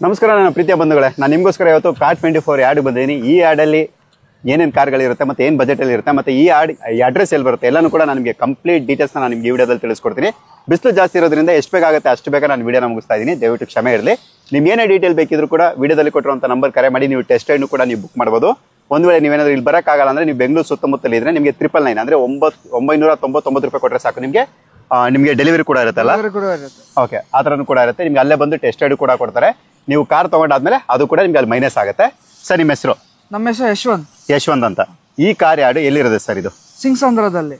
ನಮಸ್ಕಾರ ನನ್ನ ಪ್ರೀತಿಯ ಬಂಧುಗಳೇ, ನಾನು ನಿಮಗೋಸ್ಕರ ಇವತ್ತು ಕಾರ್ 24 ಆ್ಯಡ್ ಬಂದಿದ್ದೀನಿ. ಈ ಆ್ಯಡಲ್ಲಿ ಏನೇನು ಕಾರ್ಗಳಿರುತ್ತೆ ಮತ್ತು ಏನು ಬಜೆಟಲ್ಲಿ ಇರುತ್ತೆ ಮತ್ತು ಈ ಆ್ಯಡ್ ಅಡ್ರೆಸ್ ಎಲ್ಲಿ ಬರುತ್ತೆ ಎಲ್ಲನೂ ಕೂಡ ನಾನು ನಿಮಗೆ ಕಂಪ್ಲೀಟ್ ಡೀಟೇಲ್ಸ್ನ ನಾನು ನಿಮಗೆ ಈ ವಿಡಿಯೋದಲ್ಲಿ ತಿಳಿಸ್ಕೊಡ್ತೀನಿ. ಬಿಸಿಲು ಜಾಸ್ತಿ ಇರೋದ್ರಿಂದ ಎಷ್ಟು ಬೇಕಾಗುತ್ತೆ ಅಷ್ಟು ಬೇಗ ನಾನು ವಿಡಿಯೋನ ಮುಗಿಸ್ತಾ ಇದ್ದೀನಿ. ದಯವಿಟ್ಟು ಕ್ಷಮೆ ಇರಲಿ. ನಿಮ್ಗೆ ಏನೇ ಡೀಟೇಲ್ ಬೇಕಿದ್ರು ಕೂಡ ವಿಡಿಯೋದಲ್ಲಿ ಕೊಟ್ಟಿರುವಂಥ ನಂಬರ್ ಕರೆ ಮಾಡಿ ನೀವು ಟೆಸ್ಟ್ ರೈಡ್ನು ಕೂಡ ನೀವು ಬುಕ್ ಮಾಡ್ಬೋದು. ಒಂದು ವೇಳೆ ನೀವೇನಾದರೂ ಇಲ್ಲಿ ಬರೋಕ್ಕಾಗಲ್ಲ ಅಂದರೆ ನೀವು ಬೆಂಗಳೂರು ಸುತ್ತಮುತ್ತಲಿ ಇದ್ರೆ ನಿಮಗೆ 999 ಅಂದರೆ 999 ರೂಪಾಯಿ ಕೊಟ್ಟರೆ ಸಾಕು. ನಿಮಗೆ ಡೆಲಿವರಿ ಕೂಡ ಇರುತ್ತಲ್ಲ, ಓಕೆ, ಆ ಥರನೂ ಕೂಡ ಇರುತ್ತೆ. ನಿಮ್ಗೆ ಅಲ್ಲೇ ಬಂದು ಟೆಸ್ಟ್ ರೈಡ್ ಕೂಡ ಕೊಡ್ತಾರೆ. ನೀವು ಕಾರ್ ತಗೊಂಡಾದ್ಮೇಲೆ ಅದು ಕೂಡ ನಿಮ್ಗೆ ಅಲ್ಲಿ ಮೈನಸ್ ಆಗುತ್ತೆ. ಸರ್, ನಿಮ್ಮ ಹೆಸರು? ನಮ್ಮ ಹೆಸರು ಯಶವಂತ್ ಅಂತ. ಈ ಕಾರ್ ಯಾರ್ಡ್ ಎಲ್ಲಿರುತ್ತೆ ಸರ್? ಇದು ಸಿಂಗ್ಸಂದ್ರದಲ್ಲಿ.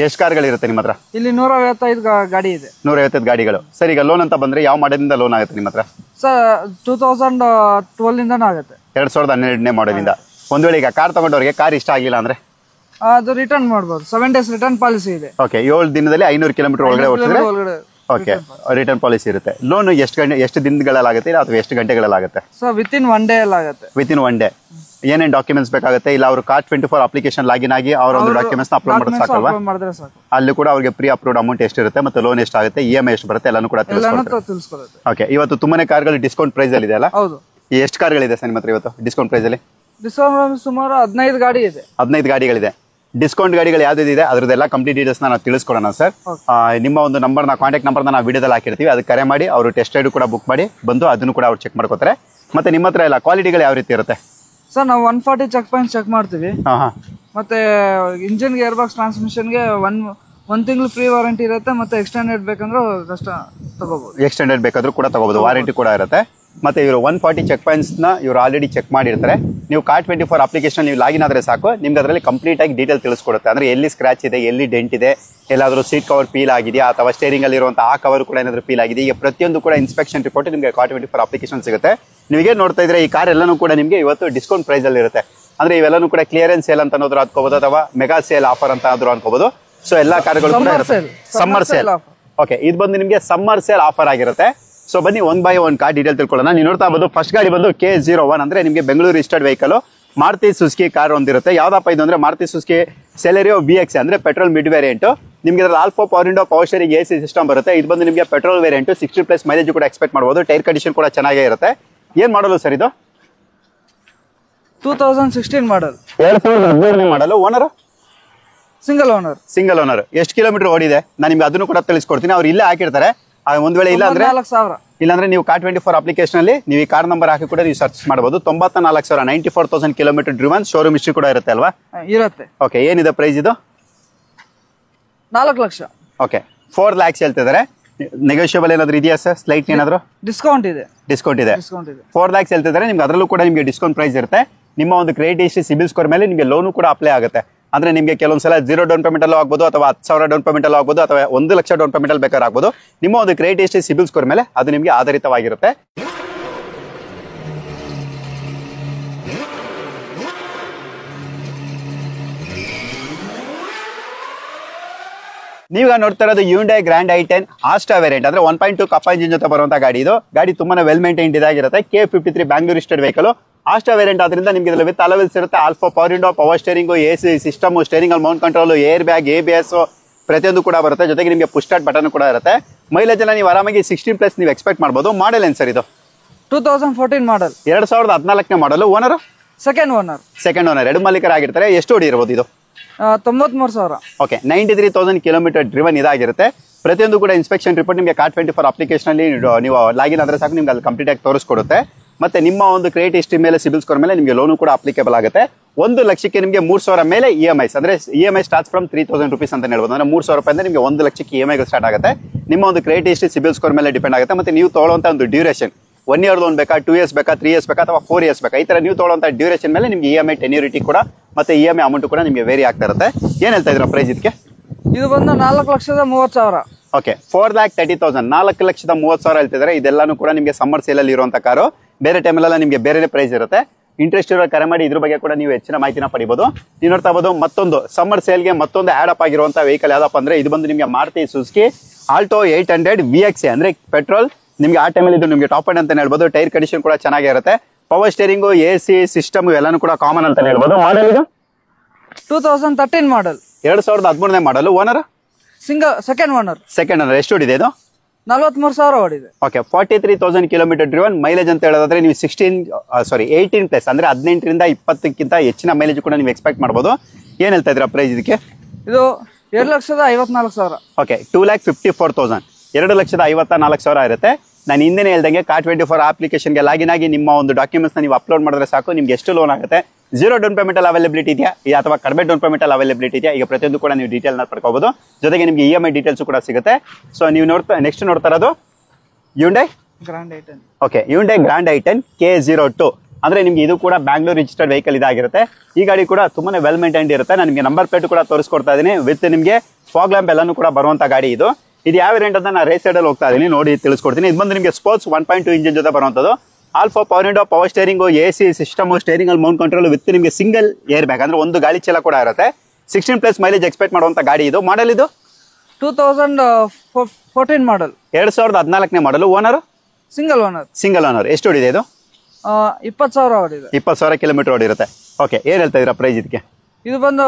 ಎಷ್ಟು ಕಾರ್ಗಳಿರುತ್ತೆ ನಿಮ್ಮ ಹತ್ರ? ಇಲ್ಲಿ 155 ಗಾಡಿ ಇದೆ. 155 ಗಾಡಿಗಳು. ಸರ್, ಈಗ ಲೋನ್ ಅಂತ ಬಂದ್ರೆ ಯಾವ ಮಾಡೆಲಿಂದ ಲೋನ್ ಆಗುತ್ತೆ ನಿಮ್ಮ ಹತ್ರ? ಸರ್, 2012 ಆಗುತ್ತೆ. 2012ನೇ ಮಾಡೆಲಿಂದ. ಒಂದ್ ವೇಳೆ ಈಗ ಕಾರ್ ತಗೊಂಡವ್ರಿಗೆ ಕಾರ್ ಇಷ್ಟ ಆಗಿಲ್ಲ ಅಂದ್ರೆ ಅದು ರಿಟರ್ನ್ ಮಾಡಬಹುದು. 7 days ರಿಟರ್ನ್ ಪಾಲಿಸಿ ಇದೆ. ಓಕೆ, 7 ದಿನದಲ್ಲಿ 500 ಕಿಲೋಮೀಟರ್ ಒಳಗಡೆ ಓಡಿಸಿದ್ರೆ ಓಕೆ ರಿಟರ್ನ್ ಪಾಲಿಸಿ ಇರುತ್ತೆ. ಲೋನ್ ಎಷ್ಟು ದಿನಗಳಲ್ಲಾಗುತ್ತೆ ಅಥವಾ ಎಷ್ಟು ಗಂಟೆಗಳಲ್ಲಾಗುತ್ತೆ? ಸರ್, ವಿತಿನ್ 1 day ಆಗುತ್ತೆ. Within 1 day. ಏನೇನು ಡಾಕ್ಯುಮೆಂಟ್ಸ್ ಬೇಕಾಗುತ್ತೆ? ಇಲ್ಲ ಅವರು ಕಾರ್ 24 ಅಪ್ಲಿಕೇಶನ್ ಲಾಗಿನ್ ಆಗಿ ಅವರ ಒಂದು ಡಾಕ್ಯುಮೆಂಟ್ಸ್ ಅಪ್ಲೋಡ್ ಮಾಡೋದು ಸಾಕಲ್ವಾ? ಅಲ್ಲಿ ಕೂಡ ಅವ್ರಿಗೆ ಪ್ರೀ ಅಪ್ರೂವ್ಡ್ ಅಮೌಂಟ್ ಎಷ್ಟಿರುತ್ತೆ ಮತ್ತು ಲೋನ್ ಎಷ್ಟಾಗುತ್ತೆ, EMI ಎಷ್ಟು ಬರುತ್ತೆ ಎಲ್ಲಾನು ಕೂಡ ತಿಳಿಸ್ಕೊಡ್ತಾರೆ. ಓಕೆ, ಇವತ್ತು ತುಂಬಾನೇ ಕಾರ್ಗಳು ಡಿಸ್ಕೌಂಟ್ ಪ್ರೈಸ್ ಅಲ್ಲಿ ಇದೆ ಅಲ್ಲ? ಹೌದು. ಎಷ್ಟು ಕಾರ್ಗಳಿದೆ ಸರ್ ನಿಮ್ಮ ಹತ್ರ ಇವತ್ತು ಡಿಸ್ಕೌಂಟ್ ಪ್ರೈಸ್ ಅಲ್ಲಿ? ಡಿಸ್ಕೌಂಟ್ ಸುಮಾರು 15 ಗಾಡಿ ಇದೆ. 15 ಗಾಡಿಗಳಿದೆ. ಡಿಸ್ಕೌಂಟ್ ಗಾಡಿಗಳು ಯಾವ್ದಿದೆ ಅದ್ರದ್ದೆಲ್ಲ ಕಂಪ್ಲೀಟ್ ಡೀಟೇಲ್ಸ್ ನಾವು ತಿಳಿಸ್ಕೊಡೋಣ ಸರ್. ನಿಮ್ಮ ಒಂದು ನಂಬರ್ನ ಕಾಂಟ್ಯಾಕ್ಟ್ ನಂಬರ್ನ ನಾವು ವಿಡಿಯೋದಲ್ಲಿ ಹಾಕಿರ್ತೀವಿ. ಅದಕ್ಕೆ ಕರೆ ಮಾಡಿ ಅವರು ಟೆಸ್ಟ್ ರೈಡ್ ಕೂಡ ಬುಕ್ ಮಾಡಿ ಬಂದು ಅದನ್ನು ಕೂಡ ಅವ್ರು ಚೆಕ್ ಮಾಡ್ಕೋತಾರೆ. ಮತ್ತೆ ನಿಮ್ಮ ಹತ್ರ ಎಲ್ಲ ಕ್ವಾಲಿಟಿಗಳು ಯಾವ ರೀತಿ ಇರುತ್ತೆ ಸರ್? ನಾವು 140 ಚೆಕ್ ಪಾಯಿಂಟ್ ಚೆಕ್ ಮಾಡ್ತೀವಿ. ಮತ್ತೆ ಇಂಜಿನ್ ಗೇರ್ ಬಾಕ್ಸ್ ಟ್ರಾನ್ಸ್ಮಿಷನ್ಗೆ ಒಂದ್ ತಿಂಗಳು ಫ್ರೀ ವಾರಂಟಿ ಇರುತ್ತೆ. ಮತ್ತೆ ಎಕ್ಸ್ಟೆಂಡೆಡ್ ಬೇಕಂದ್ರೆ ಕಷ್ಟ ತಗೋಬಹುದು. ಎಕ್ಸ್ಟೆಂಡೆಡ್ ಬೇಕಾದ್ರೂ ಕೂಡ ತಗೋಬಹುದು, ವಾರಂಟಿ ಕೂಡ ಇರುತ್ತೆ. ಮತ್ತೆ ಇವರು 140 ಚೆಕ್ ಪಾಯಿಂಟ್ಸ್ ನ ಇವರು ಆಲ್ರೆಡಿ ಚೆಕ್ ಮಾಡಿರ್ತಾರೆ. ನೀವು ಕಾರ್ 24 ಅಪ್ಲಿಕೇಶನ್ ನೀವು ಲಾಗಿನ್ ಆದ್ರೆ ಸಾಕು, ನಿಮ್ಗೆ ಅದರಲ್ಲಿ ಕಂಪ್ಲೀಟ್ ಆಗಿ ಡೀಟೇಲ್ ತಿಳಿಸ್ಕೊಡುತ್ತೆ. ಅಂದ್ರೆ ಎಲ್ಲಿ ಸ್ಕ್ರಾಚ್ ಇದೆ, ಎಲ್ಲಿ ಡೆಂಟ್ ಇದೆ, ಎಲ್ಲಾದ್ರೂ ಸೀಟ್ ಕವರ್ ಪೀಲ್ ಆಗಿದೆಯಾ ಅಥವಾ ಸ್ಟೇರಿಂಗ್ ಅಲ್ಲಿ ಇರುವಂತಹ ಆ ಕವರ್ ಕೂಡ ಏನಾದ್ರು ಪೀಲ್ ಆಗಿದೆ, ಈಗ ಪ್ರತಿಯೊಂದು ಕೂಡ ಇನ್ಸ್ಪೆಕ್ಷನ್ ರಿಪೋರ್ಟ್ ನಿಮಗೆ ಕಾರ್ 24 ಅಪ್ಲಿಕೇಶನ್ ಸಿಗುತ್ತೆ. ನೀವೇ ನೋಡ್ತಾ ಇದ್ರೆ ಈ ಕಾರ್ ಎಲ್ಲಾನು ಕೂಡ ನಿಮಗೆ ಇವತ್ತು ಡಿಸ್ಕೌಂಟ್ ಪ್ರೈಸ್ ಅಲ್ಲಿ ಇರುತ್ತೆ. ಅಂದ್ರೆ ಇವೆಲ್ಲನೂ ಕೂಡ ಕ್ಲಿಯರೆನ್ಸ್ ಸೇಲ್ ಅಂತ ಅನ್ನೋದ್ರು ಅನ್ಕೋಬಹುದು ಅಥವಾ ಮೆಗಾ ಸೇಲ್ ಆಫರ್ ಅಂತ ಆದ್ರೂ ಅನ್ಕೋಬಹುದು. ಸೊ ಎಲ್ಲಾ ಕಾರ್ಗಳು ಕೂಡ ಸಮ್ಮರ್ ಸೇಲ್. ಓಕೆ, ಇದು ಬಂದು ನಿಮಗೆ ಸಮ್ಮರ್ ಸೇಲ್ ಆಫರ್ ಆಗಿರುತ್ತೆ. ಸೊ ಬನ್ನಿ one by one car detail ತಿಳ್ಕೊಳ್ಳೋಣ. ನೀವು ನೋಡ್ತಾ ಇರ್ಬೋದು ಫಸ್ಟ್ ಗಾಡಿ ಬಂದು K01 ಅಂದ್ರೆ ನಿಮಗೆ Bengaluru registered vehicle Maruti Suzuki car ಒಂದಿರುತ್ತೆ. ಯಾವ್ದಪ್ಪ ಇದು ಅಂದ್ರೆ ಮಾರುತಿ ಸುಜುಕಿ ಸೆಲೆರಿಯೋ VX ಅಂದ್ರೆ ಪೆಟ್ರೋಲ್ ಮಿಡ್ ವೇರಿಯಂಟ್. ನಿಮಗೆ ಇದ್ರಲ್ಲಿ all four power window, power steering, AC system ಬರುತ್ತೆ. ಇದು ಬಂದು ನಿಮಗೆ ಪೆಟ್ರೋಲ್ ವೇರಿಯಂಟ್ 60+ ಮೈಲೇಜ್ ಕೂಡ ಎಕ್ಸ್ಪೆಕ್ಟ್ ಮಾಡಬಹುದು. ಟೈರ್ ಕಂಡೀಷನ್ ಕೂಡ ಚೆನ್ನಾಗೇ ಇರುತ್ತೆ. ಏನ್ ಮಾಡಲು ಸರ್ ಇದು? 2016 ಮಾಡಲ್. 2017 ಮಾಡಲು. Owner single owner. ಎಷ್ಟು ಕಿಲೋಮೀಟರ್ ಓಡಿದೆ ನಾನು ನಿಮ್ಗೆ ಅದನ್ನು ಕೂಡ ತಿಳಿಸ್ಕೊಡ್ತೀನಿ. ಅವ್ರು ಇಲ್ಲೇ ಹಾಕಿರ್ತಾರೆ. ಒಂದ್ ವೇಳೆ ಇಲ್ಲ ಅಂದ್ರೆ 94,000. ಇಲ್ಲಾಂದ್ರೆ ನೀವು ಕಾರ್ 24 ಅಪ್ಲಿಕೇಶನ್ ಅಲ್ಲಿ ನೀವು ಈ ಕಾರ್ ನಂಬರ್ ಹಾಕಿ ಕೂಡ ನೀವು ಸರ್ಚ್ ಮಾಡಬಹುದು. 94,000 94,000 ಕಿಲೋಮೀಟರ್ ಡ್ರಿವನ್. ಶೋರೂಮ್ ಹಿಸ್ಟ್ರಿ ಕೂಡ ಇರುತ್ತೆ ಅಲ್ವಾ? ಇರುತ್ತೆ. ಓಕೆ, ಏನಿದೆ ಪ್ರೈಸ್ ಇದು? 4 ಲಕ್ಷ. ಓಕೆ, 4 lakhs ಹೇಳ್ತಿದ್ದಾರೆ. ನೆಗೋಷಿಯಬಲ್ ಏನಾದ್ರು ಇದೆಯಾ ಸರ್? ಸ್ಲೈಟ್ ಏನಾದ್ರು ಡಿಸ್ಕೌಂಟ್ ಇದೆ. 4 lakhs ಹೇಳ್ತಿದ್ದಾರೆ. ನಿಮ್ಗೆ ಅದರಲ್ಲೂ ಕೂಡ ನಿಮಗೆ ಡಿಸ್ಕೌಂಟ್ ಪ್ರೈಸ್ ಇರುತ್ತೆ. ನಿಮ್ಮ ಒಂದು ಕ್ರೆಡಿಟ್ ಹಿಸ್ಟ್ರಿ, ಸಿಬಿಲ್ ಸ್ಕೋರ್ ಮೇಲೆ ನಿಮಗೆ ಲೋನು ಕೂಡ ಅಪ್ಲೈ ಆಗುತ್ತೆ. ಅಂದ್ರೆ ನಿಮಗೆ ಕೆಲವೊಂದ್ಸಲ 0 ಡೌನ್ ಪೇಮೆಂಟ್ ಅಲ್ಲೂ ಆಗ್ಬೋದು ಅಥವಾ 10,000 ಡೌನ್ ಪೇಮೆಂಟ್ ಅಲ್ಲೂ ಆಗ್ಬೋದು ಅಥವಾ 1 ಲಕ್ಷ ಡೌನ್ ಪೇಮೆಂಟ್ ಅಲ್ಲಿ ಬೇಕಾದ್ರೆ ಆಗ್ಬೋದು. ನಿಮ್ಮ ಒಂದು ಕ್ರೆಡಿಟ್ ಹಿಸ್ಟ್ರಿ, ಸಿಬಿಲ್ ಸ್ಕೋರ್ ಮೇಲೆ ಅದು ನಿಮಗೆ ಆಧಾರಿತವಾಗಿರುತ್ತೆ. ನೀವೀಗ ನೋಡ್ತಾ ಇರೋದು Hyundai Grand i10 Asta variant ಅಂದ್ರೆ 1.2 ಕಪ್ ಇಂಜಿನ್ ಜೊತೆ ಬರುವಂತಹ ಗಾಡಿ. ಇದು ಗಾಡಿ ತುಂಬಾನೇ ವೆಲ್ ಮೇಂಟೈನ್ಡ್ ಇದಾಗಿರುತ್ತೆ. K53 Bangalore registered vehicle. Asta variant ಆದ್ರಿಂದ ನಿಮಗೆ ಇದರಲ್ಲಿ ವಿತ್ ಅಲವೆನ್ಸ್ ಇರುತ್ತೆ. All four power window, power steering, AC system, steering ಅಲ್ಲಿ mount control, air bag, ABS ಪ್ರತಿಯೊಂದು ಕೂಡ ಬರುತ್ತೆ. ಜೊತೆಗೆ ನಿಮಗೆ ಪುಷ್ ಸ್ಟಾರ್ಟ್ ಬಟನ್ ಕೂಡ ಇರುತ್ತೆ. ಮೈಲೇಜ್ ಎಲ್ಲ ನೀವು ಆರಾಮಾಗಿ 16+ ನೀವು ಎಕ್ಸ್ಪೆಕ್ಟ್ ಮಾಡಬಹುದು. ಮಾಡೆಲ್ ಏನ್ ಸರ್ ಇದು? 2014 ಮಾಡಲ್. 2014ನೇ ಮಾಡಲ್. Owner second owner. 2 ಮಾಲೀಕರಾಗಿರ್ತಾರೆ. ಎಷ್ಟು ಓಡಿ ಇರಬಹುದು ಇದು? 93,000. ಓಕೆ, 93,000 ಕಿಲೋಮೀಟರ್ ಡ್ರಿವನ್ ಇದಾಗಿರುತ್ತೆ. ಪ್ರತಿಯೊಂದು ಕೂಡ ಇನ್ಸ್ಪೆಕ್ಷನ್ ರಿಪೋರ್ಟ್ ನಿಮಗೆ ಕಾರ್ 24 ಅಪ್ಲಿಕೇಶನ್ ಅಲ್ಲಿ ನೀವು ಲಾಗಿನ್ ಆದ್ರೆ ಸಾಕು, ನಿಮ್ಗೆ ಅಲ್ಲಿ ಕಂಪ್ಲೀಟ್ ಆಗಿ ತೋರಿಸ್ಕೊಡುತ್ತೆ. ಮತ್ತೆ ನಿಮ್ಮ ಒಂದು ಕ್ರೆಡಿಟ್ ಹಿಸ್ಟ್ರಿ ಮೇಲೆ, ಸಿಬಿಲ್ ಸ್ಕೋರ್ ಮೇಲೆ ನಿಮಗೆ ಲೋನು ಕೂಡ ಅಪ್ಲಿಕೇಬಲ್ ಆಗುತ್ತೆ. 1 ಲಕ್ಷಕ್ಕೆ ನಿಮಗೆ 3,000 ಮೇಲೆ EMIs ಅಂದ್ರೆ EMI ಸ್ಟಾರ್ಟ್ಸ್ ಫ್ರಮ್ 3,000 ರೂಪೀಸ್ ಅಂತ ಹೇಳ್ಬೋದು. ಅಂದ್ರೆ 3,000 ರೂಪಾಯಿ ಅಂದ್ರೆ ನಿಮಗೆ 1 ಲಕ್ಷಕ್ಕೆ EMI ಸ್ಟಾರ್ಟ್ ಆಗುತ್ತೆ. ನಿಮ್ಮ ಒಂದು ಕ್ರೆಡಿಟ್ ಹಿಸ್ಟ್ರಿ, ಸಿಬಿಲ್ ಸ್ಕೋರ್ ಮೇಲೆ ಡಿಪೆಂಡ್ ಆಗುತ್ತೆ. ಮತ್ತೆ ನೀವು ತಗೊಳ್ಳುವಂತ ಒಂದು ಡ್ಯೂರೇಷನ್ 1 year ಲೋನ್ ಬೇಕಾ, 2 years ಬೇಕಾ, 3 years ಬೇಕಾ ಅಥವಾ 4 years ಬೇಕಾ, ಈ ತರ ನೀವು ತಗೊಳ್ಳುವಂತ ಡ್ಯೂರೇಷನ್ ಮೇಲೆ ನಿಮಗೆ EMI ಟೆನ್ಯೂರಿಟಿ ಕೂಡ ಮತ್ತೆ EMI ಅಮೌಂಟ್ ಕೂಡ ನಿಮಗೆ ವೇರಿ ಆಗ್ತಾ ಇರುತ್ತೆ. ಏನ್ ಹೇಳ್ತಾ ಇದ್ರ ಪ್ರೈಸ್ ಇದಕ್ಕೆ? ಇದು ಬಂದು 4,30,000. ಓಕೆ, 4,30,000 4,30,000 ಹೇಳ್ತಿದ್ದಾರೆ. ಇದೆಲ್ಲಾನು ಕೂಡ ನಿಮಗೆ ಸಮ್ಮರ್ ಸೇಲ್ ಅಲ್ಲಿ ಇರುವಂತ ಕಾರು. ಬೇರೆ ಟೈಮಲ್ಲೆಲ್ಲ ನಿಮಗೆ ಬೇರೆ ಪ್ರೈಸ್ ಇರುತ್ತೆ. ಇಂಟ್ರೆಸ್ಟ್ ಇರೋ ಕರೆ ಮಾಡಿ ಇದ್ರ ಬಗ್ಗೆ ಕೂಡ ನೀವು ಹೆಚ್ಚಿನ ಮಾಹಿತಿನ ಪಡಿಬಹುದು. ನೀವು ನೋಡ್ತಾ ಇರಬಹುದು ಮತ್ತೊಂದು ಸಮ್ಮರ್ ಸೇಲ್ಗೆ ಮತ್ತೊಂದು ಆಡ್ ಅಪ್ ಆಗಿರುವಂತ ವೆಹಿಕಲ್ ಯಾವ್ದಪ್ಪ ಅಂದ್ರೆ ಇದು ಬಂದು ನಿಮಗೆ ಮಾರುತಿ ಸುಜುಕಿ ಆಲ್ಟೋ 800 VX ಅಂದ್ರೆ ಪೆಟ್ರೋಲ್. ನಿಮ್ಗೆ ಆ ಟೈಮಲ್ಲಿ ಇದು ನಿಮಗೆ ಟಾಪ್ ಎಂಡ್ ಅಂತ ಹೇಳ್ಬೋದು. ಟೈರ್ ಕಂಡೀಷನ್ ಕೂಡ ಚೆನ್ನಾಗಿರುತ್ತೆ. ಪವರ್ ಸ್ಟೇರಿಂಗು, AC ಸಿಸ್ಟಮ್ ಎಲ್ಲಾನು ಕೂಡ ಕಾಮನ್ ಅಂತ ಹೇಳ್ಬೋದು. ಮಾಡಲ್ ಇದು 2013 ಮಾಡಲ್. 2013ನೇ ಮಾಡಲ್. Owner second owner. ಎಷ್ಟು ಓಡಿದೆ ಇದು? 43,000 ಓಡಿದೆ. Okay 43,000 kilometre driven. ಮೈಲೇಜ್ ಅಂತ ಹೇಳೋದಾದ್ರೆ ನೀವು 18+ ಅಂದ್ರೆ 18ರಿಂದ 20ಕ್ಕಿಂತ ಹೆಚ್ಚಿನ ಮೈಲೇಜ್ ಕೂಡ ನೀವು ಎಕ್ಸ್ಪೆಕ್ಟ್ ಮಾಡ್ಬೋದು. ಏನ್ ಹೇಳ್ತಾ ಇದ್ದೀರಾ ಪ್ರೈಸ್ ಇದಕ್ಕೆ? ಇದು 2,54,000. ಓಕೆ 2,54,000, 2,54,000 ಇರುತ್ತೆ. ನಾನು ಹಿಂದೆ ಹೇಳ್ದಂಗೆ Car24 ಅಪ್ಲಿಕೇಶನ್ಗೆ ಲಾಗಿನ್ ಆಗಿ ನಿಮ್ಮ ಒಂದು ಡಾಕ್ಯುಮೆಂಟ್ಸ್ ನೀವು ಅಪ್ಲೋಡ್ ಮಾಡಿದ್ರೆ ಸಾಕು. ನಿಮ್ಗೆ ಎಷ್ಟು ಲೋನ್ ಆಗುತ್ತೆ, 0 ಡೌನ್ ಪೇಮೆಂಟ್ ಅಲ್ಲಿ ಅವೈಲಬಿಲಿಟಿ ಇದೆಯಾ ಅಥವಾ ಕಡಿಮೆ ಡೌನ್ ಪೇಮೆಂಟ್ ಅಲ್ಲಿ ಅವೈಲಬಿಲಿಟಿ ಇದೆಯಾ, ಈಗ ಪ್ರತಿಯೊಂದು ಕೂಡ ನೀವು ಡೀಟೇಲ್ ನ ಪಡ್ಕೋಬಹುದು. ಜೊತೆಗೆ ನಿಮಗೆ EMI ಡೀಟೇಲ್ಸ್ ಕೂಡ ಸಿಗುತ್ತೆ. ಸೊ ನೀವು ನೆಕ್ಸ್ಟ್ ನೋಡ್ತಾ ಇರೋದು Hyundai grand i ten. Okay Hyundai grand i ten K02 ಅಂದ್ರೆ ನಿಮ್ಗೆ ಇದು ಕೂಡ ಬ್ಯಾಂಗ್ಳೂರ್ ರಿಜಿಸ್ಟರ್ಡ್ ವೆಹಿಕಲ್ ಇದಾಗಿರುತ್ತೆ. ಈ ಗಾಡಿ ಕೂಡ ತುಂಬಾನೇ ವೆಲ್ ಮೇಂಟೈನ್ಡ್ ಇರುತ್ತೆ. ನಾನು ನಿಮಗೆ ನಂಬರ್ ಪ್ಲೇಟ್ ಕೂಡ ತೋರಿಸ್ಕೊಡ್ತಾ ಇದೀನಿ. ವಿತ್ ನಿಮಗೆ ಫಾಗ್ ಲ್ಯಾಂಪ್ ಎಲ್ಲಾನು ಕೂಡ ಬರುವಂತ ಗಾಡಿ ಇದು. ಇದು ಯಾವ ವೇರಿಯಂಟ್ ಅಂತ ನಾನು ರೇಸ್ ಸೈಡ್ ಅಲ್ಲಿ ಹೋಗ್ತಾ ಇದೀನಿ, ನೋಡಿ ತಿಳಿಸ್ಕೊಡ್ತೀನಿ. ಇದು ಬಂದು ನಿಮಗೆ ಸ್ಪೋರ್ಟ್ಸ್ 1.2 ಇಂಜಿನ್ ಜೊತೆ ಬರುವಂತದ್ದು. All four power window, power steering, AC system, steering ಅಲ್ಲಿ ಮೌಂಟ್ ಕಂಟ್ರೋಲ್ ವಿತ್ ನಿಮಗೆ ಸಿಂಗಲ್ ಏರ್ ಬ್ಯಾಗ್ ಅಂದ್ರೆ ಒಂದು ಗಾಳಿ ಚೀಲ ಕೂಡ ಇರುತ್ತೆ. 16+ ಮೈಲೇಜ್ ಎಕ್ಸ್ಪೆಕ್ಟ್ ಮಾಡುವಂತ ಗಾಡಿ ಇದು. ಮಾಡಲ್ ಇದು 2014 ಮಾಡಲ್, 2014ನೇ ಮಾಡಲ್. Owner single owner. ಎಷ್ಟು ಓಡಿದೆ ಇದು? 20,000 ಓಡಿದೆ. 20,000 ಕಿಲೋಮೀಟರ್ ಓಡಿರುತ್ತೆ. ಓಕೆ ಏನ್ ಹೇಳ್ತಾ ಇದೀರಾ ಪ್ರೈಸ್ ಇದಕ್ಕೆ? ಇದು ಬಂದು